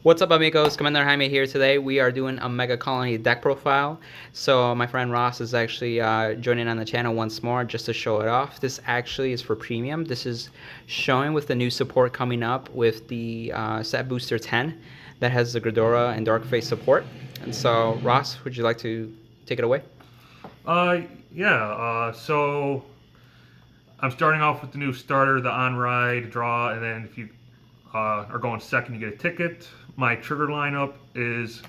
What's up, amigos? Commander Jaime here. Today we are doing a Megacolony deck profile. So my friend Ross is actually joining on the channel once more just to show it off. This actually is for premium. This is showing with the new support coming up with the set booster 10 that has the Gredora and Darkface support. And so Ross, would you like to take it away? So I'm starting off with the new starter, the on-ride draw, and then if you are going second, you get a ticket. My trigger lineup is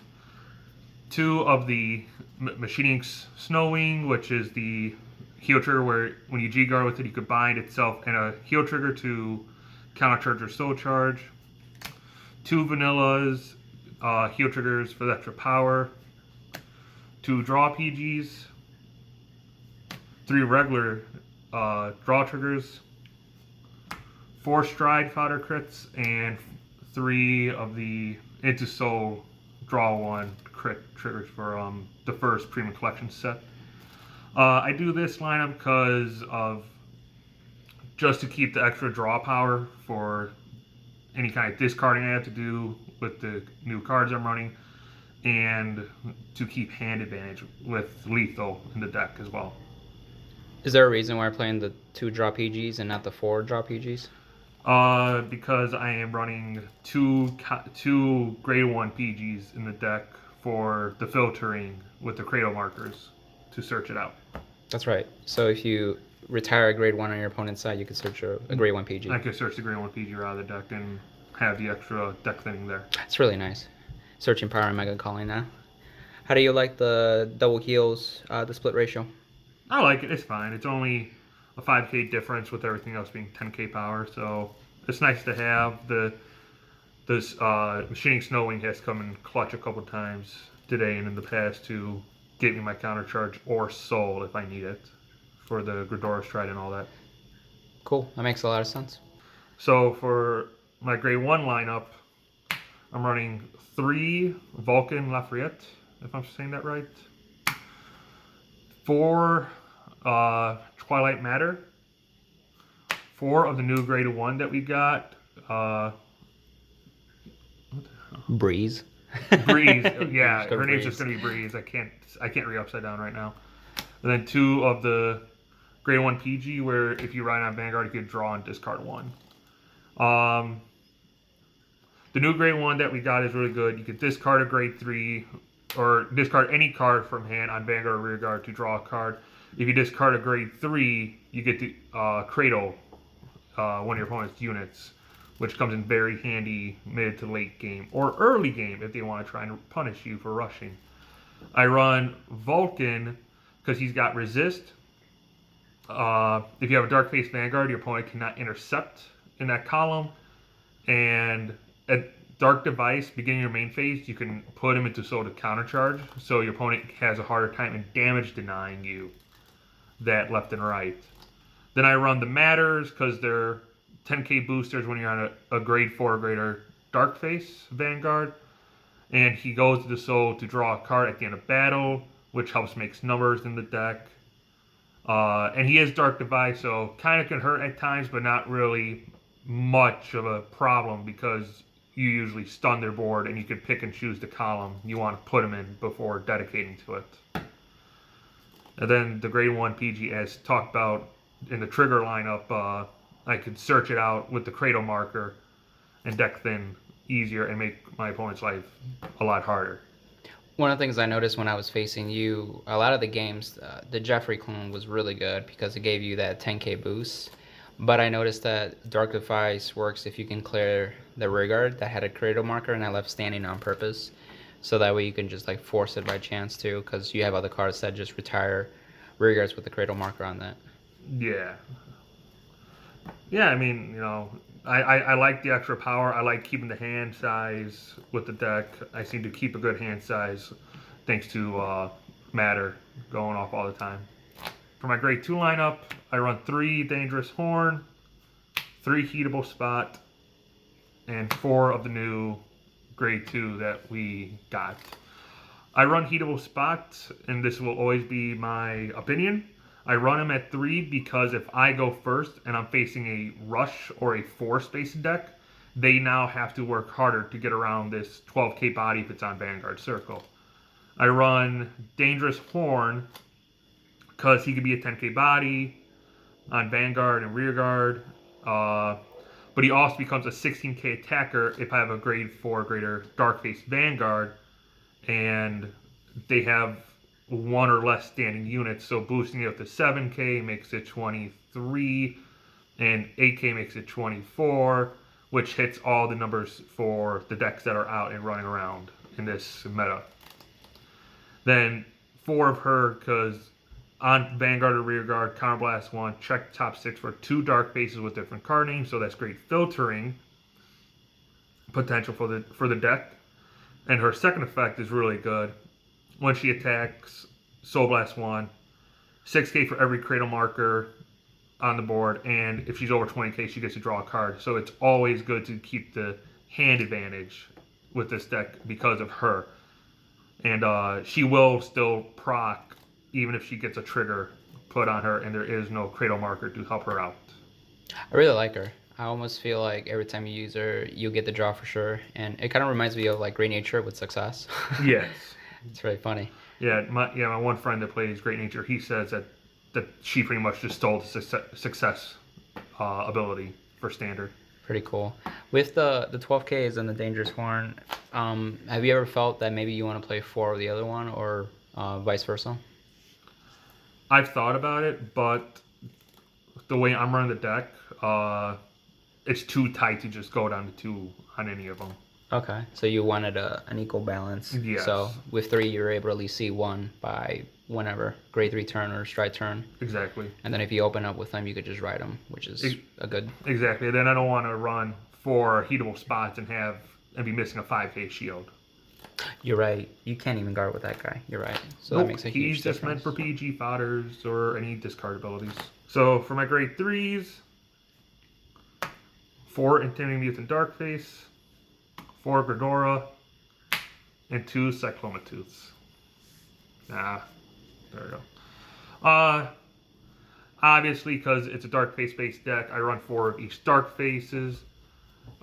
two of the Machining Snowwing, which is the heal trigger where when you G-guard with it, you could bind itself and a heal trigger to countercharge or soul charge. Two vanillas, heal triggers for the extra power. Two draw PGs. Three regular draw triggers, 4 stride fodder crits, and 3 of the Into Soul draw 1 crit triggers for the first premium collection set. I do this lineup because of just to keep the extra draw power for any kind of discarding I have to do with the new cards I'm running, and to keep hand advantage with lethal in the deck as well. Is there a reason why I'm playing the 2 draw PGs and not the 4 draw PGs? Because I am running two grade 1 PGs in the deck for the filtering with the Cradle markers to search it out. That's right. So if you retire a grade 1 on your opponent's side, you could search a grade 1 PG. I could search the grade 1 PG out of the deck and have the extra deck thinning there. It's really nice. Searching power and Megacolony now. How do you like the double heals, the split ratio? I like it. It's fine. It's only a 5k difference with everything else being 10k power, so it's nice to have. This Machining Snowwing has come in clutch a couple times today and in the past to get me my counter charge or soul if I need it for the Gredora stride and all that. Cool. That makes a lot of sense. So for my grade 1 lineup, I'm running 3 Vulcan Lafayette, if I'm saying that right. 4 Twilight Matter. 4 of the new grade 1 that we got. Breeze. Breeze. Yeah, her name's just gonna be Breeze. I can't read upside down right now. And then 2 of the grade 1 PG, where if you ride on Vanguard, you could draw and discard 1. The new grade 1 that we got is really good. You could discard a grade 3 or discard any card from hand on Vanguard or Rearguard to draw a card. If you discard a grade 3, you get to Cradle one of your opponent's units, which comes in very handy mid to late game or early game if they want to try and punish you for rushing. I run Vulcan because he's got resist. If you have a Darkface Vanguard, your opponent cannot intercept in that column. And at Dark Device, beginning your main phase, you can put him into soul to countercharge, so your opponent has a harder time in damage denying you that left and right. Then I run the Matters because they're 10k boosters when you're on a grade 4 or greater Darkface Vanguard. And he goes to the soul to draw a card at the end of battle, which helps make numbers in the deck. And he is Dark Device, so kind of can hurt at times, but not really much of a problem because you usually stun their board and you can pick and choose the column you want to put them in before dedicating to it. And then the grade 1 PG, as talked about in the trigger lineup, I could search it out with the Cradle marker and deck thin easier and make my opponent's life a lot harder. One of the things I noticed when I was facing you, a lot of the games, the Jeffrey clone was really good because it gave you that 10k boost. But I noticed that Dark Device works if you can clear the Rearguard that had a Cradle marker and I left standing on purpose. So that way you can just like force it by chance too, because you have other cards that just retire Rearguards with the Cradle marker on that. Yeah. Yeah, I mean, you know, I like the extra power. I like keeping the hand size with the deck. I seem to keep a good hand size thanks to Matter going off all the time. For my grade 2 lineup, I run 3 Dangerous Horn, 3 Heatable Spot, and 4 of the new grade 2 that we got. I run Heatable Spot, and this will always be my opinion. I run him at 3 because if I go first and I'm facing a rush or a force-based deck, they now have to work harder to get around this 12k body if it's on Vanguard Circle. I run Dangerous Horn because he could be a 10k body on Vanguard and Rearguard. But he also becomes a 16k attacker if I have a grade 4 greater Darkface Vanguard and they have one or less standing units. So boosting it up to 7k makes it 23 and 8k makes it 24, which hits all the numbers for the decks that are out and running around in this meta. Then 4 of her, because on Vanguard or Rearguard, Counterblast 1, check top 6 for 2 dark faces with different card names, so that's great filtering potential for the deck. And her second effect is really good. When she attacks, Soul Blast 1, 6k for every Cradle marker on the board, and if she's over 20k, she gets to draw a card. So it's always good to keep the hand advantage with this deck because of her. And she will still proc even if she gets a trigger put on her and there is no Cradle marker to help her out. I really like her. I almost feel like every time you use her, you get the draw for sure. And it kind of reminds me of like Great Nature with Success. Yes. It's really funny. Yeah, my one friend that plays Great Nature, he says that she pretty much just stole the success ability for standard. Pretty cool. With the 12Ks and the Dangerous Horn, have you ever felt that maybe you want to play 4 of the other one or vice versa? I've thought about it, but the way I'm running the deck, it's too tight to just go down to 2 on any of them. Okay, so you wanted an equal balance. Yes. So with 3, you're able to at least see 1 by whenever, grade 3 turn or stride turn. Exactly. And then if you open up with them, you could just ride them, which is a good. Exactly. Then I don't want to run 4 heatable spots and be missing a 5k shield. You're right. You can't even guard with that guy. You're right. So Nope, that makes a huge he's just difference. meant for PG fodders or any discard abilities. So for my grade 3s, 4 Intimidating Mutant Darkface, 4 Gredora, and 2 Cyclomatooths. There we go. Obviously, because it's a Darkface based deck, I run 4 of each Darkfaces.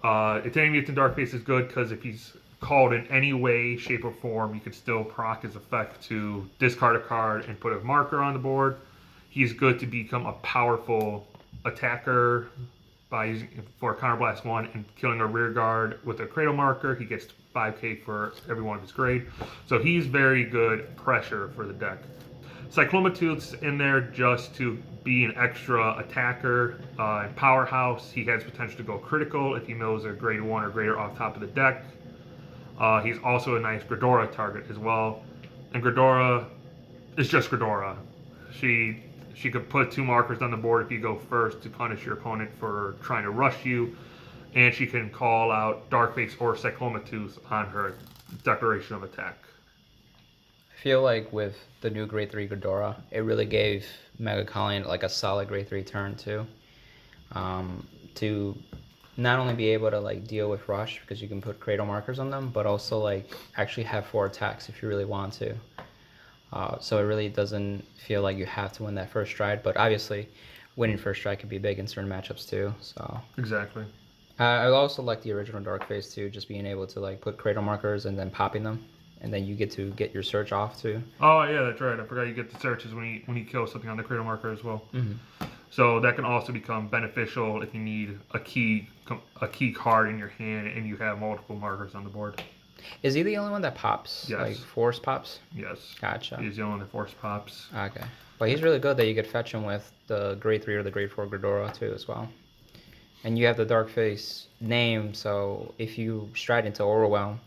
Intimidating Mutant Darkface is good because if he's called in any way, shape, or form, you can still proc his effect to discard a card and put a marker on the board. He's good to become a powerful attacker by using for Counterblast 1 and killing a rear guard with a Cradle marker. He gets 5k for every one of his grade. So he's very good pressure for the deck. Cyclomatooth's in there just to be an extra attacker and powerhouse. He has potential to go critical if he knows a grade 1 or greater off top of the deck. He's also a nice Gredora target as well. And Gredora is just Gredora. She could put 2 markers on the board if you go first to punish your opponent for trying to rush you. And she can call out Darkface or Cyclomatooth on her declaration of attack. I feel like with the new grade 3 Gredora, it really gave Megacolony like a solid grade 3 turn too. To not only be able to like deal with rush because you can put Cradle markers on them, but also like actually have 4 attacks if you really want to. So it really doesn't feel like you have to win that first stride, but obviously winning first stride could be big in certain matchups too. So Exactly. I also like the original Darkface too, just being able to like put Cradle markers and then popping them, and then you get to get your search off too. Oh yeah, that's right. I forgot you get the searches when you kill something on the Cradle marker as well. Mm-hmm. So that can also become beneficial if you need a key card in your hand and you have multiple markers on the board. Is he the only one that pops? Yes. Like force pops? Yes. Gotcha. He's the only one that force pops. Okay. Well, he's really good that you could fetch him with the grade 3 or the grade 4 Gredora too as well. And you have the Darkface name, so if you stride into Overwhelm,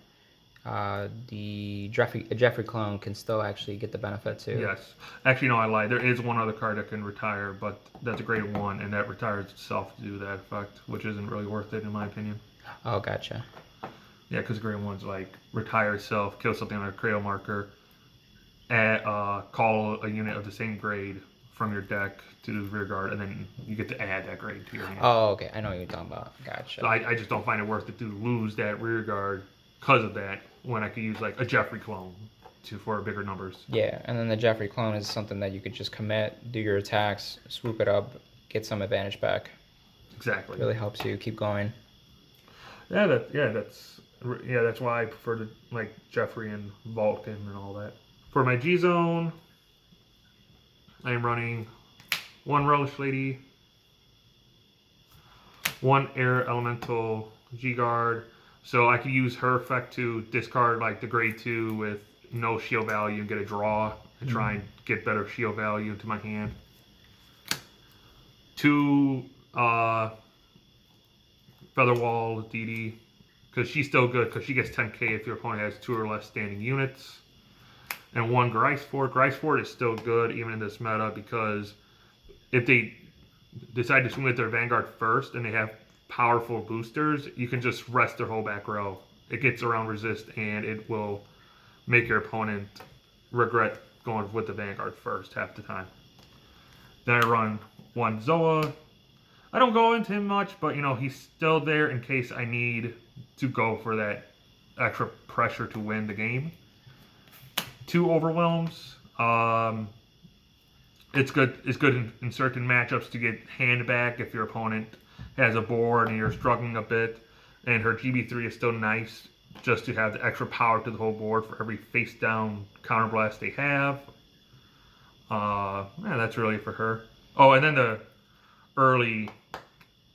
the Jeffrey clone can still actually get the benefit too. Yes. Actually, no, I lied. There is one other card that can retire, but that's a grade 1, and that retires itself to do that effect, which isn't really worth it in my opinion. Oh, gotcha. Yeah, because grade 1's like retire itself, kill something on a Cradle marker, call a unit of the same grade from your deck to the rear guard, and then you get to add that grade to your hand. Oh, okay. I know what you're talking about. Gotcha. So I just don't find it worth it to lose that rear guard because of that when I could use like a Jeffrey clone for bigger numbers. Yeah, and then the Jeffrey clone is something that you could just commit, do your attacks, swoop it up, get some advantage back. Exactly. Really helps you keep going. That's why I prefer to like Jeffrey and Vulcan and all that. For my G zone, I am running one Relish Lady, one Air Elemental G Guard, so I could use her effect to discard like the grade 2 with no shield value and get a draw and try and get better shield value into my hand. Two Featherwall DD, because she's still good because she gets 10k if your opponent has 2 or less standing units. And one Grisefort. Grisefort is still good even in this meta because if they decide to swing with their Vanguard first and they have powerful boosters, you can just rest their whole back row. It gets around resist and it will make your opponent regret going with the Vanguard first half the time. Then I run one Zoa. I don't go into him much, but you know, he's still there in case I need to go for that extra pressure to win the game. Two Overwhelms. It's good in certain matchups to get hand back if your opponent has a board and you're struggling a bit. And her GB3 is still nice just to have the extra power to the whole board for every face down counterblast they have. Yeah, that's really for her. Oh, and then the early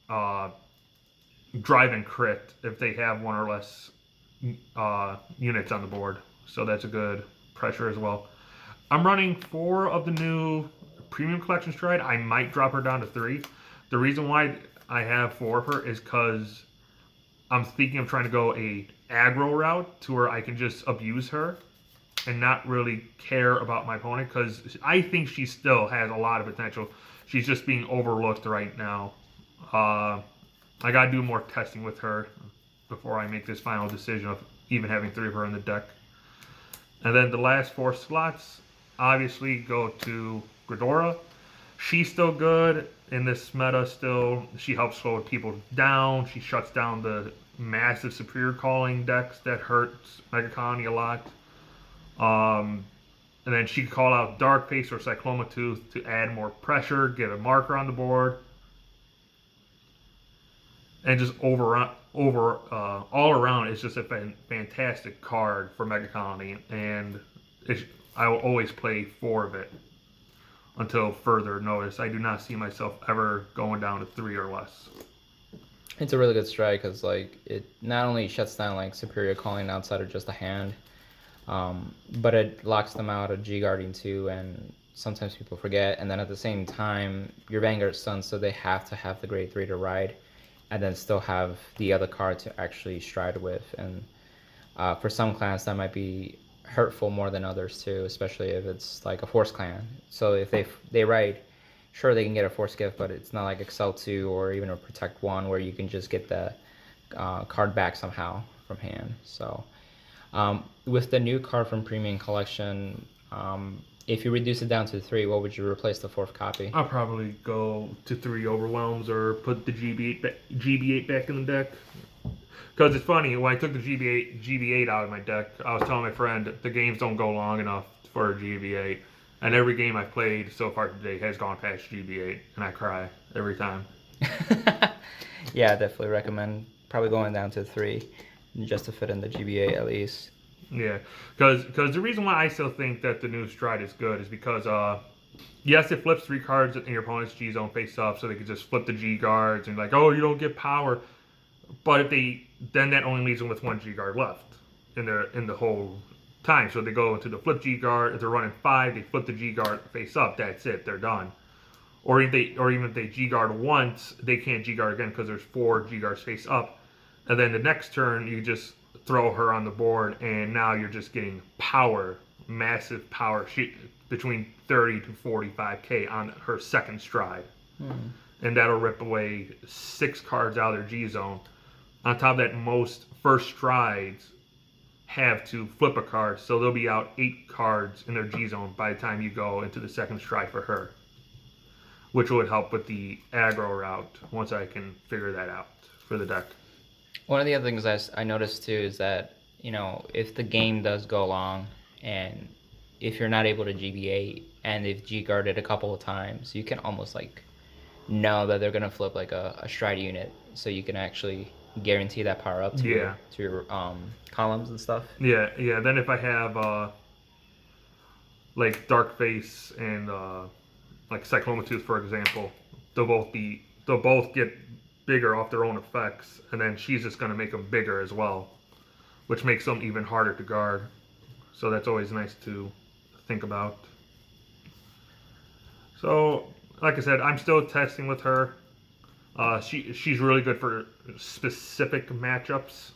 drive and crit if they have 1 or less units on the board. So that's a good pressure as well. I'm running 4 of the new Premium Collection Stride. I might drop her down to 3. The reason why I have 4 of her is because I'm thinking of trying to go a aggro route to where I can just abuse her and not really care about my opponent, because I think she still has a lot of potential. She's just being overlooked right now. I gotta do more testing with her before I make this final decision of even having 3 of her in the deck. And then the last 4 slots obviously go to Gredora. She's still good in this meta still. She helps slow people down. She shuts down the massive Superior Calling decks that hurts Megacolony a lot. And then she can call out Darkface or Cyclomatooth to add more pressure, get a marker on the board. And just all around, it's just a fantastic card for Megacolony, and I will always play 4 of it until further notice. I do not see myself ever going down to 3 or less. It's a really good strike because like it not only shuts down like Superior Calling outside of just a hand, but it locks them out of G guarding too, and sometimes people forget. And then at the same time, your Vanguard's stunned, so they have to have the grade 3 to ride, and then still have the other card to actually stride with. And for some clans that might be hurtful more than others too, especially if it's like a Force clan. So if they ride, sure they can get a Force gift, but it's not like Excel 2 or even a Protect 1 where you can just get the card back somehow from hand. So with the new card from Premium Collection, if you reduce it down to 3, what would you replace the 4th copy? I'll probably go to 3 Overwhelms or put the GB8 back in the deck. Because it's funny, when I took the GB8 out of my deck, I was telling my friend the games don't go long enough for a GB8. And every game I've played so far today has gone past GB8, and I cry every time. Yeah, I definitely recommend probably going down to 3 just to fit in the GB8 at least. Yeah, because the reason why I still think that the new Stride is good is because, yes, it flips 3 cards in your opponent's G zone face up, so they can just flip the G guards and like, oh, you don't get power. But if then that only leaves them with 1 G guard left in the whole time. So they go into the flip G guard. If they're running 5, they flip the G guard face up. That's it. They're done. Or even if they G guard once, they can't G guard again because there's 4 G guards face up. And then the next turn, you just throw her on the board, and now you're just getting power, massive power, between 30 to 45k on her second stride. And that'll rip away 6 cards out of their G zone. On top of that, most first strides have to flip a card, so they'll be out 8 cards in their G zone by the time you go into the second stride for her, which would help with the aggro route once I can figure that out for the deck. One of the other things I noticed too is that, you know, if the game does go long and if you're not able to GB8 and they've G-guarded a couple of times, you can almost like know that they're going to flip like a stride unit, so you can actually guarantee that power up to your columns and stuff. Yeah, yeah. Then if I have like Darkface and like Cyclomatooth, for example, they'll both get bigger off their own effects, and then she's just gonna make them bigger as well, which makes them even harder to guard. So that's always nice to think about. So, like I said, I'm still testing with her. She's really good for specific matchups.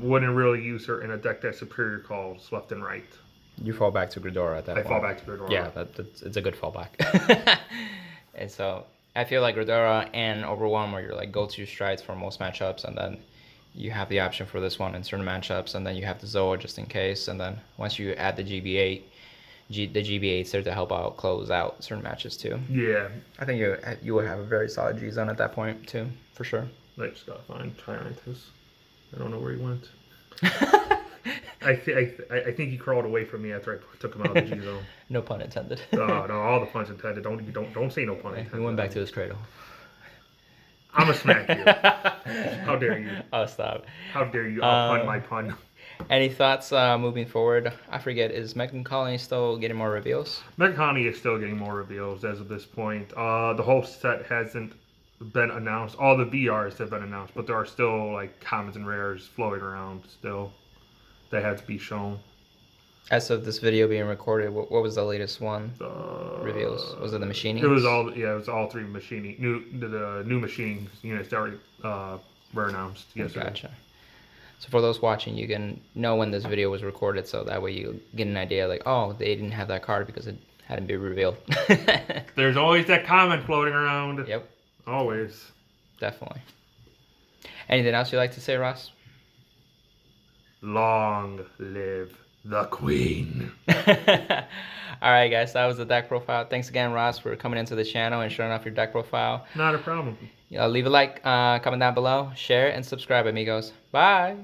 Wouldn't really use her in a deck that superior calls left and right. You fall back to Gredora at that point. I fall back to Gredora. Yeah, it's a good fallback. And so I feel like Gredora and Overwhelm are your like go-to strides for most matchups, and then you have the option for this one in certain matchups, and then you have the Zoa just in case, and then once you add the GB8, the GB8's there to help out close out certain matches too. Yeah. I think you will have a very solid G zone at that point too, for sure. I just gotta find Tyrantus. I don't know where he went. I think he crawled away from me after I took him out of the G zone. No pun intended. No, all the puns intended. Don't say no pun intended. He went back to his cradle. I'm gonna smack you. How dare you? Oh, stop. How dare you? I'll pun my pun. Any thoughts moving forward? I forget, is Megacolony still getting more reveals? Megacolony is still getting more reveals as of this point. The whole set hasn't been announced. All the VRs have been announced, but there are still like commons and rares floating around still that had to be shown. As of this video being recorded, what was the latest one? Reveals? Was it the machining? It was all three machining the new machining units that were announced yesterday. Gotcha. So for those watching, you can know when this video was recorded, so that way you get an idea like, oh, they didn't have that card because it hadn't been revealed. There's always that comment floating around. Yep. Always. Definitely. Anything else you'd like to say, Ross? Long live the Queen. All right, guys, that was the deck profile. Thanks again, Ross, for coming into the channel and showing off your deck profile. Not a problem. Leave a like, comment down below, share, and subscribe, amigos. Bye.